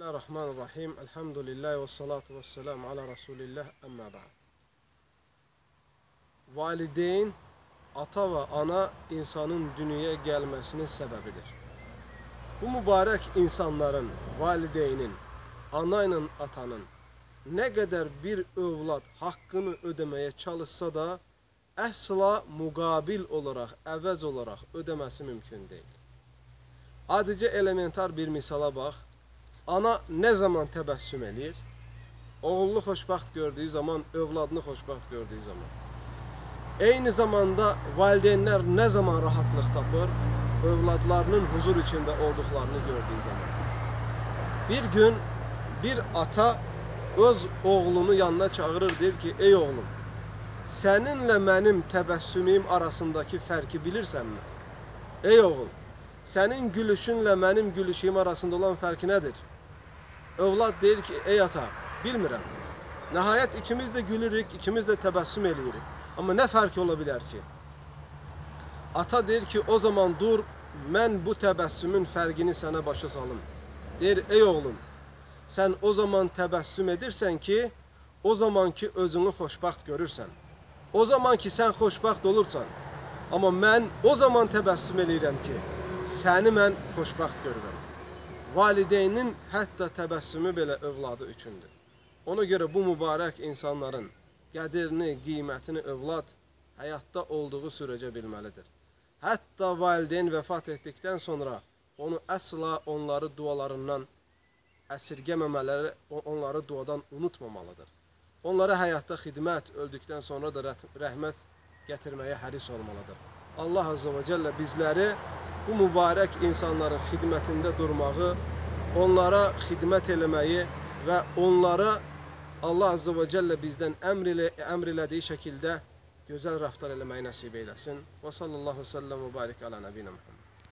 Bismillahirrahmanirrahim. Elhamdülillahi ve salatu ve selamu ala Resulillah. Amma ba'd. Valideyn, ata ve ana insanın dünyaya gelmesinin sebebidir. Bu mübarek insanların, valideynin, anayla atanın ne kadar bir övlad hakkını ödemeye çalışsa da əsla muqabil olarak, əvəz olarak ödemesi mümkün değil. Adice elementar bir misala bax. Ana ne zaman təbəssüm eləyir? Oğlunu xoşbaxt gördüğü zaman, övladını xoşbaxt gördüğü zaman. Eyni zamanda valideynlər ne zaman rahatlıq tapır? Övladlarının huzur içinde olduklarını gördüğü zaman. Bir gün bir ata öz oğlunu yanına çağırır, der ki, ey oğlum, seninle benim təbəssümüm arasındaki fərqi bilirsənmi? Ey oğul, senin gülüşünle benim gülüşüm arasında olan fərqi nedir? Övlad deyir ki, ey ata, bilmirəm. Nəhayət ikimiz de gülürük, ikimiz de təbəssüm eləyirik. Amma nə fərq ola bilər ki? Ata deyir ki, o zaman dur, mən bu təbəssümün fərqini sənə başa salım. Deyir, ey oğlum, sen o zaman təbəssüm edirsən ki, o zaman ki özünü xoşbaxt görürsən. O zaman ki sen xoşbaxt olursan. Amma mən o zaman təbəssüm eləyirəm ki, səni mən xoşbaxt görürəm. Valideynin hətta təbəssümü belə övladı üçündür. Ona görə bu mübarək insanların qədrini, qiymətini övlad həyatda olduğu sürəcə bilməlidir. Hətta valideyn vəfat etdikdən sonra onu əsla onları dualarından əsirgəməmələri, onları duadan unutmamalıdır. Onlara həyatda xidmət, öldükdən sonra da rəhmət gətirməyə həris olmalıdır. Allah Azze ve Celle bizləri bu mübarək insanların xidmətində durmağı, onlara xidmət eləməyi və onlara Allah Azze ve Celle bizdən əmr elədiyi şəkildə gözəl rəftar eləməyi nəsib eyləsin. Və sallallahu səlləm və barik alə nəbinə Muhammed.